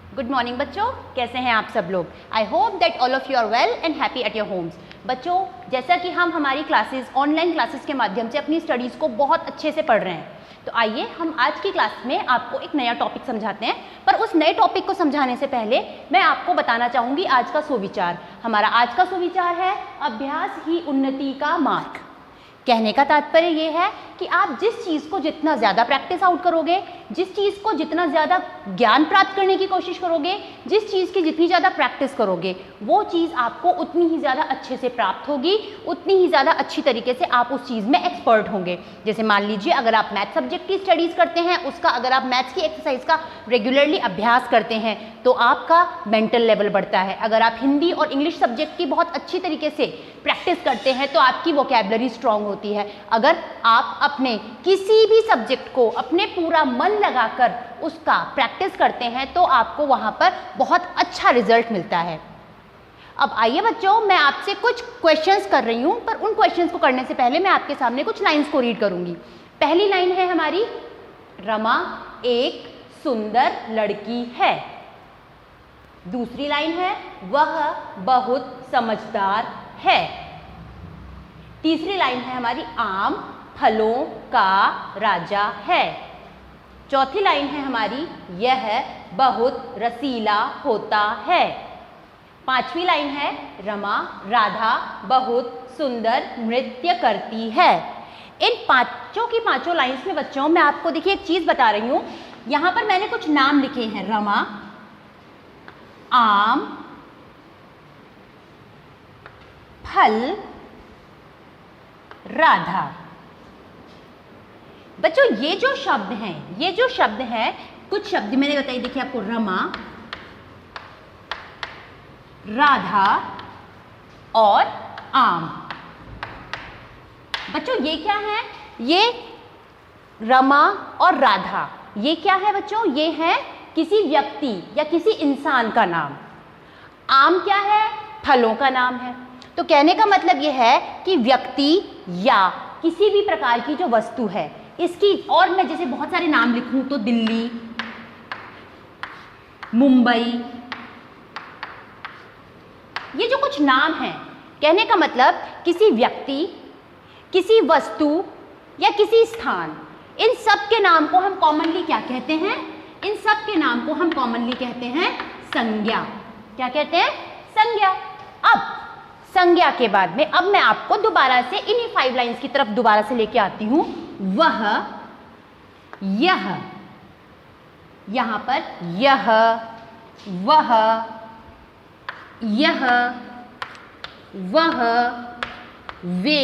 Good morning बच्चों, कैसे हैं आप सब लोग। I hope that all of you are well and happy at your homes. बच्चों, जैसा कि हम हमारी क्लासेस ऑनलाइन क्लासेस के माध्यम से अपनी स्टडीज़ को बहुत अच्छे से पढ़ रहे हैं, तो आइए हम आज की क्लास में आपको एक नया टॉपिक समझाते हैं। पर उस नए टॉपिक को समझाने से पहले मैं आपको बताना चाहूँगी आज का सुविचार। हमारा आज का सुविचार है अभ्यास ही उन्नति का मार्ग। कहने का तात्पर्य ये है कि आप जिस चीज़ को जितना ज़्यादा प्रैक्टिस आउट करोगे, जिस चीज़ को जितना ज़्यादा ज्ञान प्राप्त करने की कोशिश करोगे, जिस चीज़ की जितनी ज़्यादा प्रैक्टिस करोगे, वो चीज़ आपको उतनी ही ज़्यादा अच्छे से प्राप्त होगी, उतनी ही ज़्यादा अच्छी तरीके से आप उस चीज़ में एक्सपर्ट होंगे। जैसे मान लीजिए अगर आप मैथ सब्जेक्ट की स्टडीज़ करते हैं, उसका अगर आप मैथ्स की एक्सरसाइज का रेगुलरली अभ्यास करते हैं तो आपका मेंटल लेवल बढ़ता है। अगर आप हिंदी और इंग्लिश सब्जेक्ट की बहुत अच्छी तरीके से प्रैक्टिस करते हैं तो आपकी वोकैबुलरी स्ट्रांग होती है। अगर आप अपने किसी भी सब्जेक्ट को अपने पूरा मन लगाकर उसका प्रैक्टिस करते हैं तो आपको वहाँ पर बहुत अच्छा रिजल्ट मिलता है। अब आइए बच्चों, मैं आपसे कुछ क्वेश्चंस कर रही हूँ, पर उन क्वेश्चंस को करने से पहले मैं आपके सामने कुछ लाइन्स को रीड करूँगी। पहली लाइन है हमारी, रमा एक सुंदर लड़की है। दूसरी लाइन है, वह बहुत समझदार है। तीसरी लाइन है हमारी, आम फलों का राजा है। चौथी लाइन है हमारी, यह बहुत रसीला होता है। पांचवी लाइन है, रमा राधा बहुत सुंदर नृत्य करती है। इन पांचों की पांचों लाइन्स में बच्चों मैं आपको देखिए एक चीज बता रही हूं। यहां पर मैंने कुछ नाम लिखे हैं, रमा, आम, फल, राधा। बच्चों ये जो शब्द हैं, कुछ शब्द मैंने बताई, देखिए आपको, रमा, राधा और आम। बच्चों ये क्या है? ये रमा और राधा ये क्या है बच्चों? ये है किसी व्यक्ति या किसी इंसान का नाम। आम क्या है? फलों का नाम है। तो कहने का मतलब ये है कि व्यक्ति या किसी भी प्रकार की जो वस्तु है इसकी, और मैं जैसे बहुत सारे नाम लिखूं तो दिल्ली, मुंबई, ये जो कुछ नाम हैं, कहने का मतलब किसी व्यक्ति, किसी वस्तु या किसी स्थान, इन सब के नाम को हम कॉमनली क्या कहते हैं? इन सब के नाम को हम कॉमनली कहते हैं संज्ञा। क्या कहते हैं? संज्ञा। अब संज्ञा के बाद में अब मैं आपको दोबारा से इन्हीं 5 लाइंस की तरफ दोबारा से लेके आती हूं। वह, यह, यहां पर यह, वह, यह, वह, वे,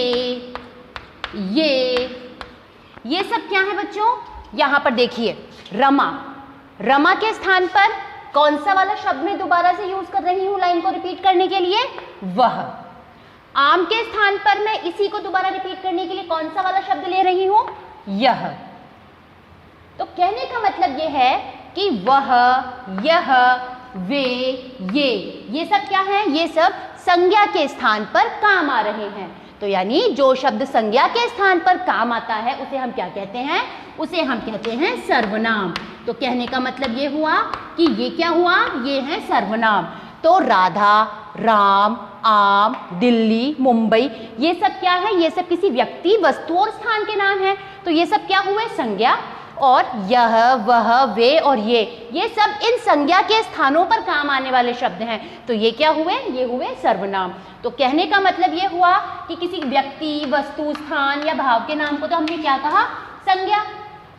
ये सब क्या है बच्चों? यहां पर देखिए, रमा के स्थान पर कौन सा वाला शब्द मैं दोबारा से यूज कर रही हूं लाइन को रिपीट करने के लिए? वह। आम के स्थान पर मैं इसी को दोबारा रिपीट करने के लिए कौन सा वाला शब्द ले रही हूं? यह। तो कहने का मतलब यह है कि वह, यह, वे, ये सब क्या है? ये सब संज्ञा के स्थान पर काम आ रहे हैं। तो यानी जो शब्द संज्ञा के स्थान पर काम आता है उसे हम क्या कहते हैं? उसे हम कहते हैं सर्वनाम। तो कहने का मतलब ये हुआ कि ये क्या हुआ? ये है सर्वनाम। तो राधा, राम, आम, दिल्ली, मुंबई, ये सब क्या है? ये सब किसी व्यक्ति, वस्तु और स्थान के नाम हैं। तो ये सब क्या हुए? संज्ञा। और यह, वह, वे और ये सब इन संज्ञा के स्थानों पर काम आने वाले शब्द हैं। तो ये क्या हुए? ये हुए सर्वनाम। तो कहने का मतलब ये हुआ कि किसी व्यक्ति, वस्तु, स्थान या भाव के नाम को तो हमने क्या कहा? संज्ञा।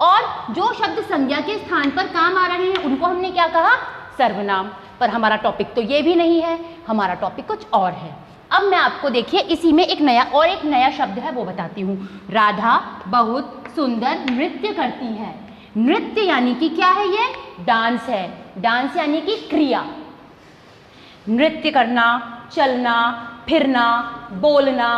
और जो शब्द संज्ञा के स्थान पर काम आ रहे हैं उनको हमने क्या कहा? सर्वनाम। पर हमारा टॉपिक तो ये भी नहीं है, हमारा टॉपिक कुछ और है। अब मैं आपको देखिए इसी में एक नया शब्द है वो बताती हूँ। राधा बहुत सुंदर नृत्य करती है। नृत्य यानी कि क्या है? ये डांस है। डांस यानी कि क्रिया। नृत्य करना, चलना, फिरना, बोलना,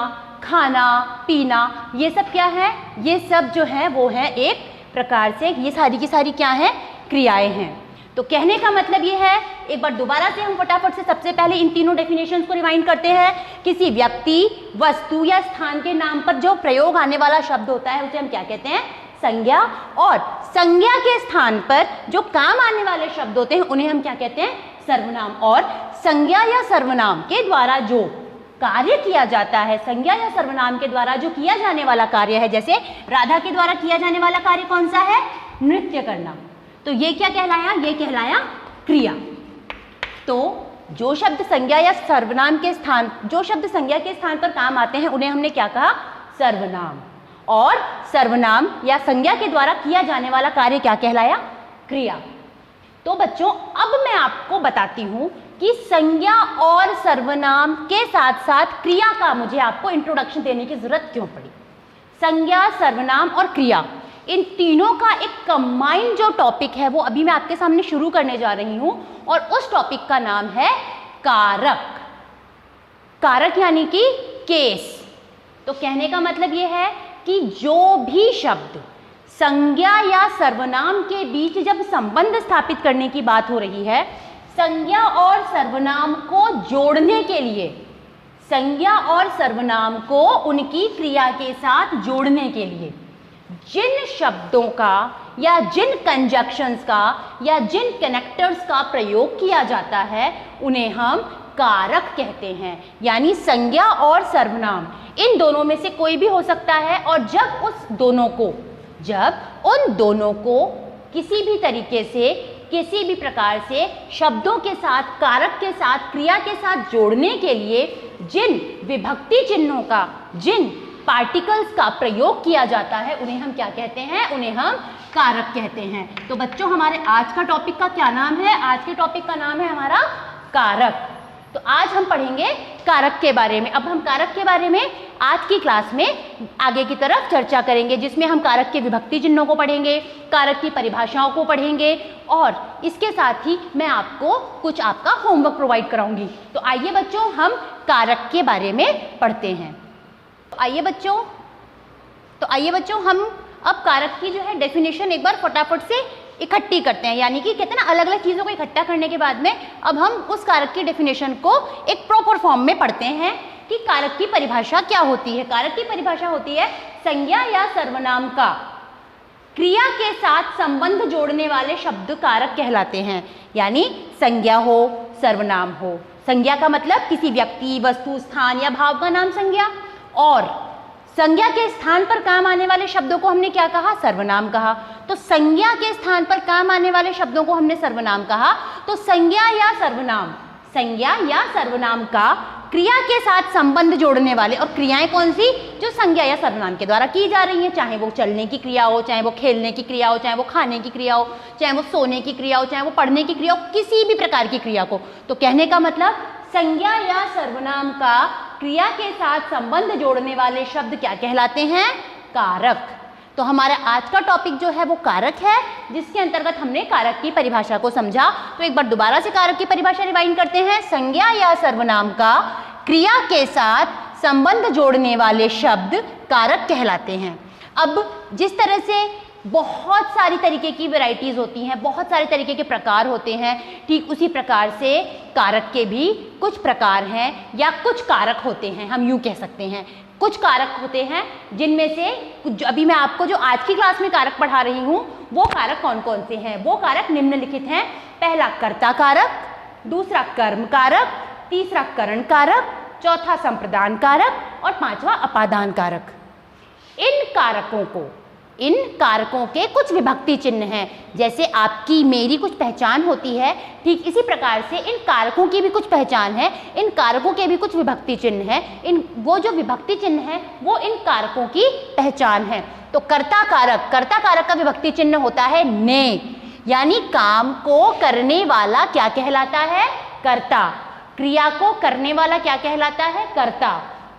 खाना, पीना, ये सब क्या है? ये सब जो है वो है एक प्रकार से, ये सारी की सारी क्या है? क्रियाएं हैं। तो कहने का मतलब ये है, एक बार दोबारा से हम फटाफट से सबसे पहले इन तीनों डेफिनेशंस को रिवाइंड करते हैं। किसी व्यक्ति, वस्तु या स्थान के नाम पर जो प्रयोग आने वाला शब्द होता है उसे हम क्या कहते हैं? संज्ञा, और संज्ञा के स्थान पर जो काम आने वाले शब्द होते हैं उन्हें हम क्या कहते हैं? सर्वनाम। और संज्ञा या सर्वनाम के द्वारा जो कार्य किया जाता है, संज्ञा या सर्वनाम के द्वारा जो किया जाने वाला कार्य है, जैसे राधा के द्वारा किया जाने वाला कार्य कौन सा है? नृत्य करना। तो ये क्या कहलाया? ये कहलाया क्रिया। तो जो शब्द संज्ञा या सर्वनाम के स्थान, जो शब्द संज्ञा के स्थान पर काम आते हैं उन्हें हमने क्या कहा? सर्वनाम। और सर्वनाम या संज्ञा के द्वारा किया जाने वाला कार्य क्या कहलाया? क्रिया। तो बच्चों अब मैं आपको बताती हूं कि संज्ञा और सर्वनाम के साथ साथ क्रिया का मुझे आपको इंट्रोडक्शन देने की जरूरत क्यों पड़ी। संज्ञा, सर्वनाम और क्रिया, इन तीनों का एक कंबाइंड जो टॉपिक है वो अभी मैं आपके सामने शुरू करने जा रही हूं, और उस टॉपिक का नाम है कारक। कारक यानी कि केस। तो कहने का मतलब ये है कि जो भी शब्द संज्ञा या सर्वनाम के बीच जब संबंध स्थापित करने की बात हो रही है, संज्ञा और सर्वनाम को जोड़ने के लिए, संज्ञा और सर्वनाम को उनकी क्रिया के साथ जोड़ने के लिए जिन शब्दों का या जिन कंजक्शंस का या जिन कनेक्टर्स का प्रयोग किया जाता है उन्हें हम कारक कहते हैं। यानी संज्ञा और सर्वनाम इन दोनों में से कोई भी हो सकता है, और जब उन दोनों को किसी भी तरीके से, किसी भी प्रकार से शब्दों के साथ, कारक के साथ, क्रिया के साथ जोड़ने के लिए जिन विभक्ति चिन्हों का, जिन पार्टिकल्स का प्रयोग किया जाता है उन्हें हम क्या कहते हैं? उन्हें हम कारक कहते हैं। तो बच्चों हमारे आज का टॉपिक का क्या नाम है? आज के टॉपिक का नाम है हमारा कारक। तो आज हम पढ़ेंगे कारक के बारे में। अब हम कारक के बारे में आज की क्लास में आगे की तरफ चर्चा करेंगे, जिसमें हम कारक के विभक्ति चिन्हों को पढ़ेंगे, कारक की परिभाषाओं को पढ़ेंगे, और इसके साथ ही मैं आपको कुछ आपका होमवर्क प्रोवाइड कराऊंगी। तो आइए बच्चों हम कारक के बारे में पढ़ते हैं। आइए बच्चों हम अब कारक की जो है डेफिनेशन एक बार फटाफट से इकट्ठी करते हैं। यानी कि कहते हैं ना, अलग अलग चीज़ों को इकट्ठा करने के बाद में अब हम उस कारक की डेफिनेशन को एक प्रॉपर फॉर्म में पढ़ते हैं कि कारक की परिभाषा क्या होती है। कारक की परिभाषा होती है संज्ञा या सर्वनाम का क्रिया के साथ संबंध जोड़ने वाले शब्द कारक कहलाते हैं। यानी संज्ञा हो, सर्वनाम हो। संज्ञा का मतलब किसी व्यक्ति, वस्तु, स्थान या भाव का नाम संज्ञा, और संज्ञा के स्थान पर काम आने वाले शब्दों को हमने क्या कहा? सर्वनाम कहा। तो संज्ञा के स्थान पर काम आने वाले शब्दों को हमने सर्वनाम कहा। तो संज्ञा या सर्वनाम का क्रिया के साथ संबंध जोड़ने वाले, और क्रियाएं कौन सी? जो संज्ञा या सर्वनाम के द्वारा की जा रही हैं, चाहे वो चलने की क्रिया हो, चाहे वो खेलने की क्रिया हो, चाहे वो खाने की क्रिया हो, चाहे वो सोने की क्रिया हो, चाहे वो पढ़ने की क्रिया हो, किसी भी प्रकार की क्रिया को। तो कहने का मतलब संज्ञा या सर्वनाम का क्रिया के साथ संबंध जोड़ने वाले शब्द क्या कहलाते हैं? कारक। तो हमारा आज का टॉपिक जो है वो कारक है, जिसके अंतर्गत हमने कारक की परिभाषा को समझा। तो एक बार दोबारा से कारक की परिभाषा रिवाइंड करते हैं। संज्ञा या सर्वनाम का क्रिया के साथ संबंध जोड़ने वाले शब्द कारक कहलाते हैं। अब जिस तरह से बहुत सारी तरीके की वैरायटीज होती हैं, बहुत सारे तरीके के प्रकार होते हैं, ठीक उसी प्रकार से कारक के भी कुछ प्रकार हैं या कुछ कारक होते हैं। हम यूँ कह सकते हैं कुछ कारक होते हैं जिनमें से अभी मैं आपको जो आज की क्लास में कारक पढ़ा रही हूँ वो कारक कौन कौन से हैं। वो कारक निम्नलिखित हैं। पहला कर्ता कारक, दूसरा कर्म कारक, तीसरा करण कारक, चौथा संप्रदान कारक और पांचवा अपादान कारक। इन कारकों के कुछ विभक्ति चिन्ह हैं। जैसे आपकी मेरी कुछ पहचान होती है, ठीक इसी प्रकार से इन कारकों की भी कुछ पहचान है, इन कारकों के भी कुछ विभक्ति चिन्ह हैं। वो जो विभक्ति चिन्ह है वो इन कारकों की पहचान है। तो कर्ता कारक का विभक्ति चिन्ह होता है ने, यानी काम को करने वाला क्या कहलाता है? कर्ता। क्रिया को करने वाला क्या कहलाता है? कर्ता।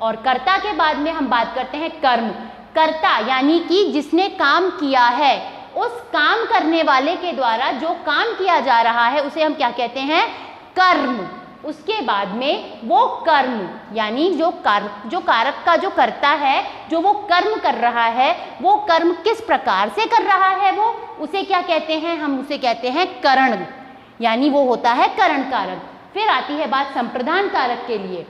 और कर्ता के बाद में हम बात करते हैं कर्म। कर्ता यानी कि जिसने काम किया है, उस काम करने वाले के द्वारा जो काम किया जा रहा है उसे हम क्या कहते हैं? कर्म। उसके बाद में वो कर्म यानी जो कारक का जो कर्ता है, जो वो कर्म कर रहा है, वो कर्म किस प्रकार से कर रहा है वो उसे क्या कहते हैं? हम उसे कहते हैं करण, यानी वो होता है करण कारक। फिर आती है बात संप्रदान कारक के लिए।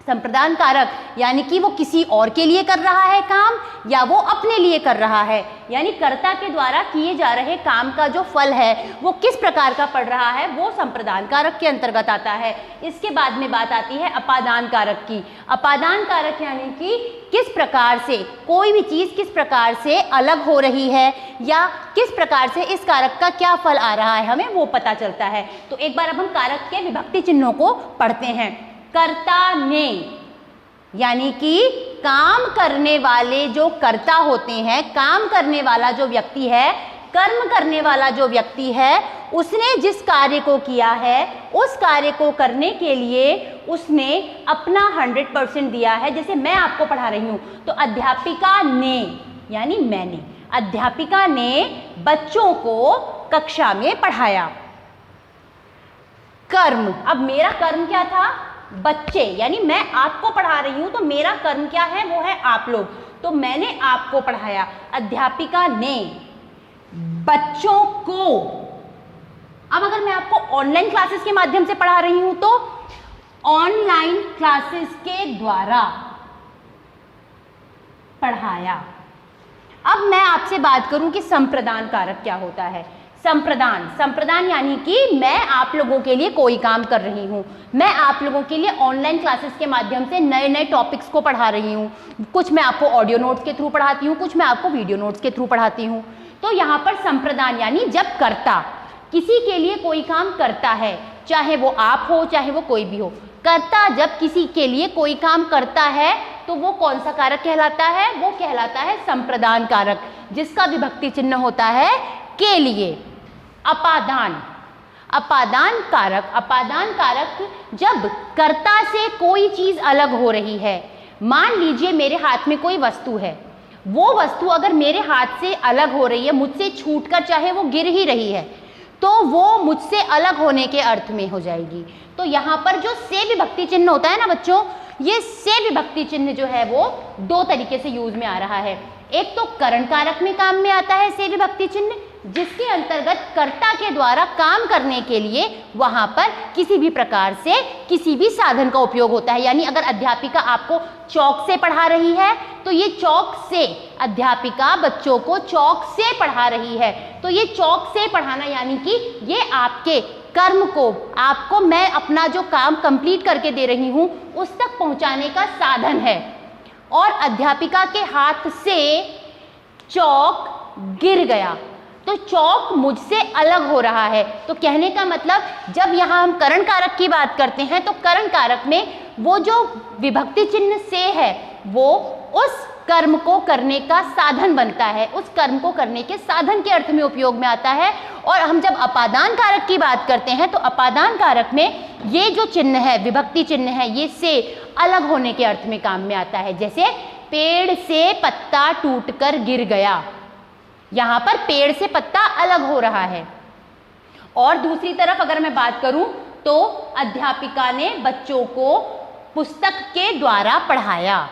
संप्रदान कारक यानी कि वो किसी और के लिए कर रहा है काम या वो अपने लिए कर रहा है, यानी कर्ता के द्वारा किए जा रहे काम का जो फल है वो किस प्रकार का पड़ रहा है, वो संप्रदान कारक के अंतर्गत आता है। इसके बाद में बात आती है अपादान कारक की। अपादान कारक यानी कि किस प्रकार से कोई भी चीज़ किस प्रकार से अलग हो रही है या किस प्रकार से इस कारक का क्या फल आ रहा है, हमें वो पता चलता है। तो एक बार अब हम कारक के विभक्ति चिन्हों को पढ़ते हैं। कर्ता ने यानी कि काम करने वाले जो कर्ता होते हैं, काम करने वाला जो व्यक्ति है, कर्म करने वाला जो व्यक्ति है, उसने जिस कार्य को किया है उस कार्य को करने के लिए उसने अपना 100% दिया है। जैसे मैं आपको पढ़ा रही हूँ तो अध्यापिका ने यानी मैंने, अध्यापिका ने बच्चों को कक्षा में पढ़ाया। कर्म, अब मेरा कर्म क्या था, बच्चे, यानी मैं आपको पढ़ा रही हूं तो मेरा कर्म क्या है, वो है आप लोग, तो मैंने आपको पढ़ाया। अध्यापिका ने बच्चों को, अब अगर मैं आपको ऑनलाइन क्लासेस के माध्यम से पढ़ा रही हूं तो ऑनलाइन क्लासेस के द्वारा पढ़ाया। अब मैं आपसे बात करूं कि संप्रदान कारक क्या होता है। संप्रदान, संप्रदान यानी कि मैं आप लोगों के लिए कोई काम कर रही हूँ, मैं आप लोगों के लिए ऑनलाइन क्लासेस के माध्यम से नए नए टॉपिक्स को पढ़ा रही हूँ। कुछ मैं आपको ऑडियो नोट्स के थ्रू पढ़ाती हूँ, कुछ मैं आपको वीडियो नोट्स के थ्रू पढ़ाती हूँ। तो यहाँ पर संप्रदान यानी जब कर्ता किसी के लिए कोई काम करता है, चाहे वो आप हो चाहे वो कोई भी हो, कर्ता जब किसी के लिए कोई काम करता है तो वो कौन सा कारक कहलाता है, वो कहलाता है संप्रदान कारक, जिसका विभक्ति चिन्ह होता है के लिए। अपादान, अपादान कारक, अपादान कारक जब कर्ता से कोई चीज अलग हो रही है। मान लीजिए मेरे हाथ में कोई वस्तु है, वो वस्तु अगर मेरे हाथ से अलग हो रही है, मुझसे छूटकर चाहे वो गिर ही रही है, तो वो मुझसे अलग होने के अर्थ में हो जाएगी। तो यहाँ पर जो से विभक्ति चिन्ह होता है ना बच्चों, ये से विभक्ति चिन्ह जो है वो दो तरीके से यूज में आ रहा है। एक तो करण कारक में काम में आता है से विभक्ति चिन्ह, जिसके अंतर्गत कर्ता के द्वारा काम करने के लिए वहां पर किसी भी प्रकार से किसी भी साधन का उपयोग होता है। यानी अगर अध्यापिका आपको चौक से पढ़ा रही है तो ये चौक से, अध्यापिका बच्चों को चौक से पढ़ा रही है, तो ये चौक से पढ़ाना यानी कि ये आपके कर्म को, आपको मैं अपना जो काम कंप्लीट करके दे रही हूं उस तक पहुंचाने का साधन है। और अध्यापिका के हाथ से चौक गिर गया तो चौक मुझसे अलग हो रहा है। तो कहने का मतलब जब यहाँ हम करण कारक की बात करते हैं तो करण कारक में वो जो विभक्ति चिन्ह से है वो उस कर्म को करने का साधन बनता है, उस कर्म को करने के साधन के अर्थ में उपयोग में आता है। और हम जब अपादान कारक की बात करते हैं तो अपादान कारक में ये जो चिन्ह है, विभक्ति चिन्ह है, ये से अलग होने के अर्थ में काम में आता है। जैसे पेड़ से पत्ता टूटकर गिर गया, यहाँ पर पेड़ से पत्ता अलग हो रहा है। और दूसरी तरफ अगर मैं बात करूं तो अध्यापिका ने बच्चों को पुस्तक के द्वारा पढ़ाया।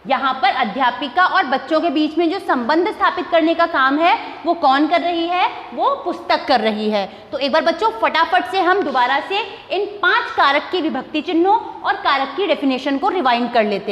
यहाँ पर अध्यापिका और बच्चों के बीच में जो संबंध स्थापित करने का काम है वो कौन कर रही है, वो पुस्तक कर रही है। तो एक बार बच्चों फटाफट से हम दोबारा से इन 5 कारक के विभक्ति चिन्हों और कारक की डेफिनेशन को रिवाइंड कर लेते हैं।